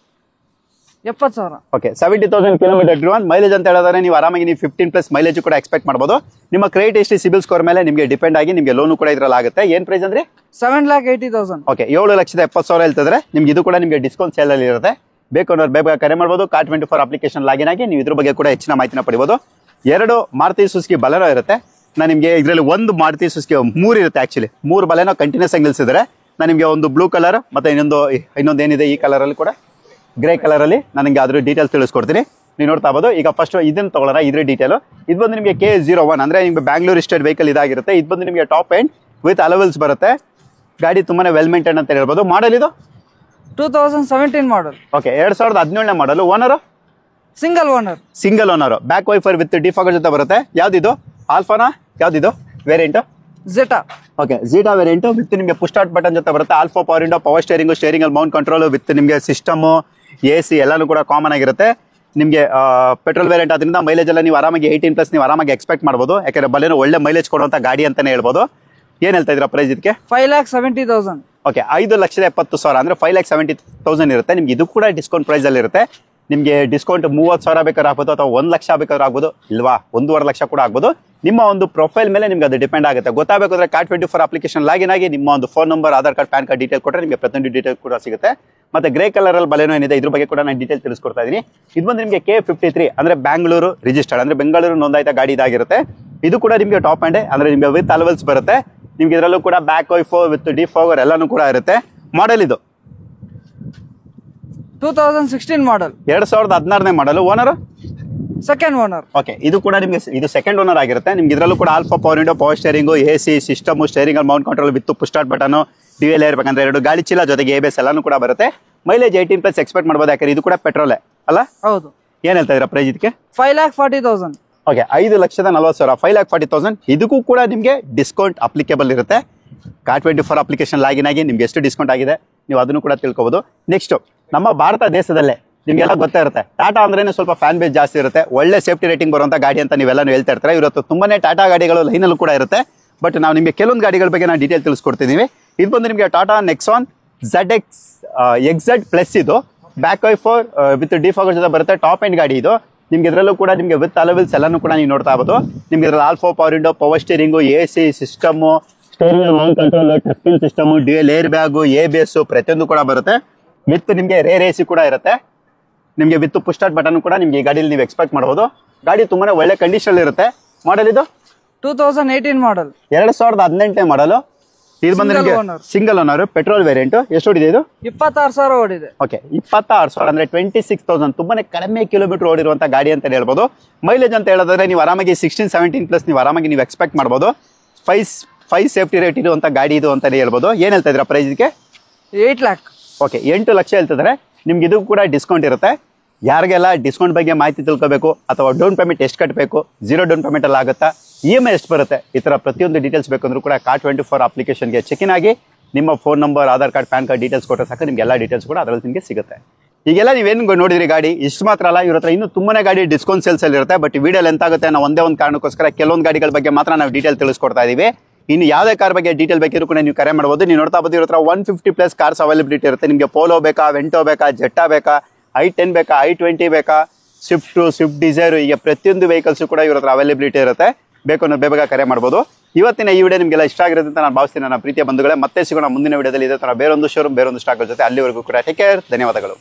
70,000. Okay, 70,000 kilometre driven. ಮೈಲೇಜ್ ಅಂತ ಹೇಳಿದ್ರೆ ನೀವು ಆರಾಮಾಗಿ ನೀವು 15+ ಮೈಲೇಜ್ ಕೂಡ ಎಕ್ಸ್ಪೆಕ್ಟ್ ಮಾಡಬಹುದು. ನಿಮ್ಮ ಕ್ರೆಡಿಟ್ ಹಿಸ್ಟ್ರಿ, ಸಿಬಿಲ್ ಸ್ಕೋರ್ ಮೇಲೆ ನಿಮಗೆ ಡಿಪೆಂಡ್ ಆಗಿ ನಿಮಗೆ ಲೋನ್ ಕೂಡ ಇದ್ರಲ್ಲಿ ಆಗುತ್ತೆ. ಏನ್ ಪ್ರೈಸ್ ಅಂದ್ರೆ 7,80,000. ಓಕೆ, 7,70,000 ಹೇಳ್ತಿದ್ರೆ ನಿಮ್ಗೆ ಇದು ಕೂಡ ನಿಮಗೆ ಡಿಸ್ಕೌಂಟ್ ಸೇಲ್ ಅಲ್ಲಿ ಇರುತ್ತೆ. ಬೇಕು ಅನ್ನೋರು ಬೇಗ ಕರೆ ಮಾಡಬಹುದು. Car24 ಅಪ್ಲಿಕೇಶನ್ ಲಾಗಿನ್ ಆಗಿ ನೀವು ಇದ್ರ ಬಗ್ಗೆ ಕೂಡ ಹೆಚ್ಚಿನ ಮಾಹಿತಿನ ಪಡಿಬಹುದು. 2 ಮಾರುತಿ ಸುಜುಕಿ ಬಲೆನೋ ಇರುತ್ತೆ. ನಾನು ನಿಮಗೆ ಇದರಲ್ಲಿ ಒಂದು ಮಾರುತಿ ಸುಜುಕಿ 3 ಇರುತ್ತೆ. ಆಕ್ಚುಲಿ 3 ಬಲೆನೋ ಕಂಟಿನ್ಯೂಸ್ ಆಗಿ ನಿಲ್ಸಿದ್ರೆ ನಾನು ನಿಮಗೆ ಒಂದು ಬ್ಲೂ ಕಲರ್ ಮತ್ತೆ ಇನ್ನೊಂದು ಏನಿದೆ ಈ ಕಲರ್ ಅಲ್ಲಿ ಕೂಡ ಗ್ರೇ ಕಲರ್ ಅಲ್ಲಿ ನಾನು ನಿಮಗೆ ಅದ್ರ ಡೀಟೇಲ್ಸ್ ತಿಳಿಸ್ಕೊಡ್ತೀನಿ. ನೀವು ನೋಡ್ತಾ ಇರಬಹುದು. ಈಗ ಫಸ್ಟ್ ಇದನ್ನ ತಗೊಳ್ಳೋಣ, ಇದ್ರ ಡೀಟೇಲ್. ಇದು ಬಂದು ನಿಮಗೆ K01 ಅಂದ್ರೆ ನಿಮಗೆ ಬ್ಯಾಂಗ್ಳೂರ್ ಸ್ಟೇಟ್ ವೆಹಿಕಲ್ ಇದಾಗಿರುತ್ತೆ. ಇದು ಬಂದು ನಿಮಗೆ ಟಾಪ್ ಎಂಡ್ ವಿತ್ ಅಲವೆಲ್ಸ್ ಬರುತ್ತೆ. ಗಾಡಿ ತುಂಬಾನೇ ವೆಲ್ ಮೇಂಟೈನ್ ಅಂತ ಹೇಳ್ಬೋದು. ಮಾಡಲ್ ಇದು 2017 model. Okay, 2017 model. Owner single owner. Back wiper with defogger ಜೊತೆ ಬರುತ್ತೆ. ಯಾವ್ದಿದು? ಆಲ್ಫಾನಾ? ಯಾವ್ದಿದು variant? Zeta. Okay, Zeta variant with ನಿಮಗೆ ಪುಷ್ ಸ್ಟಾರ್ಟ್ ಬಟನ್ ಜೊತೆ ಬರುತ್ತೆ. Alpha power window power steering ಅಲ್ಲಿ ಮೌಂಟ್ ಕಂಟ್ರೋಲ್ ವಿತ್ ನಿಮಗೆ ಸಿಸ್ಟಮ್, AC ಎಲ್ಲಾನು ಕೂಡ ಕಾಮನ್ ಆಗಿರುತ್ತೆ. ನಿಮಗೆ ಪೆಟ್ರೋಲ್ ವೇರಿಯಂಟ್ ಅದರಿಂದ ಮೈಲೇಜ್ ಎಲ್ಲ ನೀವು ಆರಾಮಾಗಿ 18+ ನೀವು ಆರಾಮಾಗಿ ಎಕ್ಸ್ಪೆಕ್ಟ್ ಮಾಡ್ಬೋದು. ಯಾಕಂದ್ರೆ ಬಲೇನೋ ಒಳ್ಳೆ ಮೈಲೇಜ್ ಕೊಡುವಂಥ ಗಾಡಿ ಅಂತಾನೆ ಹೇಳ್ಬೋದು. ಏನು ಹೇಳ್ತಾ ಇದ್ದೀರಾ ಪ್ರೈಸ್ ಇದಕ್ಕೆ? 5,70,000. ಓಕೆ, 5,70,000 ಅಂದರೆ 5,70,000 ಇರುತ್ತೆ. ನಿಮ್ಗೆ ಇದು ಕೂಡ ಡಿಸ್ಕೌಂಟ್ ಪ್ರೈಸಲ್ಲಿ ಇರುತ್ತೆ. ನಿಮಗೆ ಡಿಸ್ಕೌಂಟ್ 30,000 ಬೇಕಾದ್ರೆ ಆಗ್ಬೋದು, ಅಥವಾ 1 ಲಕ್ಷ ಬೇಕಾದ್ರೆ ಆಗ್ಬೋದು, ಇಲ್ವಾ 1.5 ಲಕ್ಷ ಕೂಡ ಆಗ್ಬೋದು. ನಿಮ್ಮ ಒಂದು ಪ್ರೊಫೈಲ್ ಮೇಲೆ ನಿಮ್ಗೆ ಅದು ಡಿಪೆಂಡ್ ಆಗುತ್ತೆ. ಗೊತ್ತಾಗಬೇಕಾದ್ರೆ Car24 ಅಪ್ಲಿಕೇಶನ್ ಲಾಗಿನ್ ಆಗಿ ನಿಮ್ಮ ಒಂದು phone number, Aadhaar card, PAN card detail ಕೊಟ್ಟರೆ ನಿಮಗೆ ಪ್ರತಿಯೊಂದು ಡೀಟೇಲ್ ಕೂಡ ಸಿಗುತ್ತೆ. ಮತ್ತೆ ಗ್ರೇ ಕಲರಲ್ಲಿ ಬಲೇನೋ ಏನಿದೆ ಇದ್ರ ಬಗ್ಗೆ ಕೂಡ ನಾನು ಡೀಟೇಲ್ ತಿಳಿಸ್ಕೊಡ್ತಾ ಇದ್ದೀನಿ. ಇದು ಬಂದು ನಿಮಗೆ K53 ಅಂದರೆ ಬ್ಯಾಂಗ್ಳೂರು ರಿಜಿಸ್ಟರ್ಡ್, ಅಂದರೆ ಬೆಂಗಳೂರು ನೋಂದಾಯಿತ ಗಾಡಿ ಇದಾಗಿರುತ್ತೆ. ಇದು ಕೂಡ ನಿಮಗೆ ಟಾಪ್ ಆ್ಯಂಡ್ ಅಂದರೆ ನಿಮಗೆ ವಿತ್ ಅಲವೆಲ್ಸ್ ಬರುತ್ತೆ. ನಿಮ್ಗೆ ಇದರಲ್ಲೂ ಕೂಡ ಬ್ಯಾಕ್ ವೈಫ್ ವಿತ್ ಡಿಫಾಗರ್ ಎಲ್ಲಾನು ಕೂಡ ಇರುತ್ತೆ. ಮಾಡೆಲ್ ಇದು 2016 ಮಾಡಲ್, 2016ನೇ ಮಾಡಲು. Owner second owner. ಓಕೆ, ಇದು ಕೂಡ ನಿಮಗೆ ಇದು ಸೆಕೆಂಡ್ ಓನರ್ ಆಗಿರುತ್ತೆ. ನಿಮ್ಗೆ ಇದರಲ್ಲೂ ಕೂಡ Alpha power window, power steering, AC system, steering ಅಲ್ಲಿ mount control with push start button, dual ಇರಬೇಕಂದ್ರೆ 2 ಗಾಳಿ ಚೀಲ ಜೊತೆಗೆ ABS ಎಲ್ಲಾನು ಕೂಡ ಬರುತ್ತೆ. ಮೈಲೇಜ್ 18+ ಎಕ್ಸ್ಪೆಕ್ಟ್ ಮಾಡ್ಬೋದು. ಯಾಕಂದ್ರೆ ಇದು ಕೂಡ ಪೆಟ್ರೋಲೇ ಅಲ್ಲ? ಹೌದು. ಏನ್ ಹೇಳ್ತಾ ಇದ್ದೀರಾ ಪ್ರೈಸ್ ಇದಕ್ಕೆ? 5,40,000. ಓಕೆ, 5,40,000, 5,40,000. ಇದಕ್ಕೂ ಕೂಡ ನಿಮಗೆ ಡಿಸ್ಕೌಂಟ್ ಅಪ್ಲಿಕೇಬಲ್ ಇರುತ್ತೆ. Car24 ಅಪ್ಲಿಕೇಶನ್ ಲಾಗಿನ್ ಆಗಿ ನಿಮ್ಗೆ ಎಷ್ಟು ಡಿಸ್ಕೌಂಟ್ ಆಗಿದೆ ನೀವು ಅದನ್ನು ಕೂಡ ತಿಳ್ಕೊಬಹುದು. ನೆಕ್ಸ್ಟ್, ನಮ್ಮ ಭಾರತ ದೇಶದಲ್ಲೇ ನಿಮ್ಗೆಲ್ಲ ಗೊತ್ತಾ ಇರುತ್ತೆ, ಟಾಟಾ ಅಂದ್ರೇನೆ ಸ್ವಲ್ಪ ಫ್ಯಾನ್ ಬೇಸ್ ಜಾಸ್ತಿ ಇರುತ್ತೆ. ಒಳ್ಳೆ ಸೇಫ್ಟಿ ರೇಟಿಂಗ್ ಬರುವಂತ ಗಾಡಿ ಅಂತ ನೀವೆಲ್ಲಾನು ಹೇಳ್ತಾ ಇರ್ತಾರೆ. ಇವತ್ತು ತುಂಬಾನೇ ಟಾಟಾ ಗಾಡಿಗಳು ಲೈನಲ್ಲೂ ಕೂಡ ಇರುತ್ತೆ. ಬಟ್ ನಾವು ನಿಮಗೆ ಕೆಲವೊಂದು ಗಾಡಿಗಳ ಬಗ್ಗೆ ನಾನು ಡೀಟೇಲ್ ತಿಳಿಸ್ಕೊಡ್ತಿದ್ದೀವಿ. ಇದು ಬಂದು ನಿಮಗೆ ಟಾಟಾ ನೆಕ್ಸಾನ್ ZX XZ+ ಇದು ಬ್ಯಾಕ್ ವೈಫರ್ ವಿತ್ ಡಿಫಾಗರ್ ಜೊತೆ ಬರುತ್ತೆ. ಟಾಪ್ ಎಂಡ್ ಗಾಡಿ ಇದು. ನಿಮ್ಗೆ ಇದರಲ್ಲೂ ಕೂಡ ನಿಮಗೆ ವಿತ್ ಅಲವೆಲ್ಸ್ ಎಲ್ಲಾನು ಕೂಡ ನೀವು ನೋಡ್ತಾ ಇರ್ಬೋದು. ನಿಮ್ಗೆ ಇದರಲ್ಲಿ alpha power window, power steering, AC system, steering mount control, touch screen system, dual air bag, ABS ಪ್ರತಿಯೊಂದು ಕೂಡ ಬರುತ್ತೆ. ವಿತ್ ನಿಮಗೆ ರೇರ್ AC ಕೂಡ ಇರುತ್ತೆ. ನಿಮಗೆ ವಿತ್ ಪುಷ್ ಸ್ಟಾರ್ಟ್ ಬಟನ್ ಕೂಡ ನಿಮಗೆ ಈ ಗಾಡಿಯಲ್ಲಿ ನೀವು ಎಕ್ಸ್ಪೆಕ್ಟ್ ಮಾಡಬಹುದು. ಗಾಡಿ ತುಂಬಾನೇ ಒಳ್ಳೆ ಕಂಡೀಷನ್ ಇರುತ್ತೆ. ಮಾಡೆಲ್ ಇದು 2018 ಮಾಡಲ್, 2018ನೇ ಮಾಡಲು. ಇದು ಬಂದು ನಿಮಗೆ ಸಿಂಗಲ್ ಓನರ್, ಪೆಟ್ರೋಲ್ ವೇರಿಯಂಟ್. ಎಷ್ಟು ಓಡಿದೆ ಇದು? 26,000 ಓಡಿದೆ. ಓಕೆ, 26,000 ಅಂದ್ರೆ 26,000. ತುಂಬಾನೇ ಕಡಿಮೆ ಕಿಲೋಮೀಟರ್ ಓಡಿರುವಂತ ಗಾಡಿ ಅಂತ ಹೇಳ್ಬೋದು. ಮೈಲೇಜ್ ಅಂತ ಹೇಳಿದ್ರೆ ನೀವು ಆರಾಮಾಗಿ 16-17+ ನೀವು ಆರಾಮಾಗಿ ನೀವು ಎಕ್ಸ್ಪೆಕ್ಟ್ ಮಾಡಬಹುದು. 5 ಸೇಫ್ಟಿ ರೇಟ್ ಇರುವಂತ ಗಾಡಿ ಇದು ಅಂತಾನೆ ಹೇಳ್ಬೋದು. ಏನ್ ಹೇಳ್ತಾ ಇದ್ದೀರಾ ಪ್ರೈಸ್ ಇದಕ್ಕೆ? 8 lakh. ಓಕೆ, 8 ಲಕ್ಷ ಹೇಳ್ತಿದ್ದಾರೆ. ನಿಮ್ಗೆ ಇದು ಕೂಡ ಡಿಸ್ಕೌಂಟ್ ಇರುತ್ತೆ. ಯಾರಿಗೆಲ್ಲ ಡಿಸ್ಕೌಂಟ್ ಬಗ್ಗೆ ಮಾಹಿತಿ ತಿಳ್ಕೋಬೇಕು, ಅಥವಾ ಡೌನ್ ಪೇಮೆಂಟ್ ಎಷ್ಟು ಕಟ್ಟಬೇಕು, 0 ಡೌನ್ ಪೇಮೆಂಟ್ ಅಲ್ಲಿ ಆಗುತ್ತಾ, EMI ಎಷ್ಟು ಬರುತ್ತೆ, ಈ ತರ ಪ್ರತಿಯೊಂದು ಡೀಟೇಲ್ಸ್ ಬೇಕಂದ್ರೂ ಕೂಡ Car24 ಅಪ್ಲಿಕೇಶನ್ಗೆ ಚೆಕ್ ಇನ್ ಆಗಿ ನಿಮ್ಮ phone number, Aadhaar card, PAN card details ಕೊಟ್ಟರೆ ಸಾಕು. ನಿಮ್ಗೆ ಎಲ್ಲ ಡೀಟೇಲ್ಸ್ ಕೂಡ ಅದರಲ್ಲಿ ನಿಮಗೆ ಸಿಗುತ್ತೆ. ಈಗೆಲ್ಲ ನೀವೇನು ನೋಡಿದ್ರಿ ಗಾಡಿ ಇಷ್ಟು ಮಾತ್ರ ಅಲ್ಲ, ಇವ್ರ ಹತ್ರ ಇನ್ನೂ ತುಂಬಾನೇ ಗಾಡಿ ಡಿಸ್ಕೌಂಟ್ ಸೇಲ್ಸ್ ಅಲ್ಲಿ ಇರುತ್ತೆ. ಬಟ್ ವಿಡಿಯೋ ಲೆಂತ್ ಆಗುತ್ತೆ. ನಾವು ಒಂದೇ ಒಂದು ಕಾರಣಕ್ಕೋಸ್ಕರ ಕೆಲವೊಂದು ಗಾಡಿಗಳ ಬಗ್ಗೆ ಮಾತ್ರ ನಾವು ಡೀಟೇಲ್ ತಿಳಿಸ್ಕೊಡ್ತಾ ಇದೀವಿ. ಇನ್ನು ಯಾವುದೇ ಕಾರ್ ಬಗ್ಗೆ ಡೀಟೇಲ್ ಬೇಕಿದ್ರು ಕೂಡ ನೀವು ಕರೆ ಮಾಡಬಹುದು. ನೀವು ನೋಡ್ತಾ ಇರ್ಬೋದು, ಇವ್ರ ಹತ್ರ 150+ ಕಾರ್ಸ್ ಅವೈಲಬಿಲಿಟಿ ಇರುತ್ತೆ. ನಿಮಗೆ ಪೋಲೋ ಬೇಕಾ, ವೆಂಟೋ ಬೇಕಾ, ಜೆಟ್ಟಾ ಬೇಕಾ, i10 ಬೇಕಾ, i20 ಬೇಕಾ, ಸ್ವಿಫ್ಟ್ ಡಿಸೈರ್, ಈಗ ಪ್ರತಿಯೊಂದು ವೆಹಿಕಲ್ಸ್ ಕೂಡ ಇವ್ರ ಹತ್ರ ಅವೈಲಬಿಲಿಟಿ ಇರುತ್ತೆ. ಬೇಕು ಅನ್ನೋ ಬೇಗ ಕರೆ ಮಾಡಬಹುದು. ಇವತ್ತಿನ ಈ ವಿಡಿಯೋ ನಿಮಗೆಲ್ಲ ಇಷ್ಟ ಆಗಿರುತ್ತೆ ಅಂತ ನಾನು ಭಾವಿಸ್ತೀನಿ ನನ್ನ ಪ್ರೀತಿಯ ಬಂಧುಗಳೇ. ಮತ್ತೆ ಸಿಗೋಣ ಮುಂದಿನ ವಿಡಿಯೋದಲ್ಲಿ. ಇದೇ ತರ ಬೇರೊಂದು ಶೋರೂಮ್, ಬೇರೊಂದು ಸ್ಟಾಕ್ ಜೊತೆ. ಅಲ್ಲಿವರೆಗೂ ಕೂಡ ಟೇಕ್ ಕೇರ್. ಧನ್ಯವಾದಗಳು.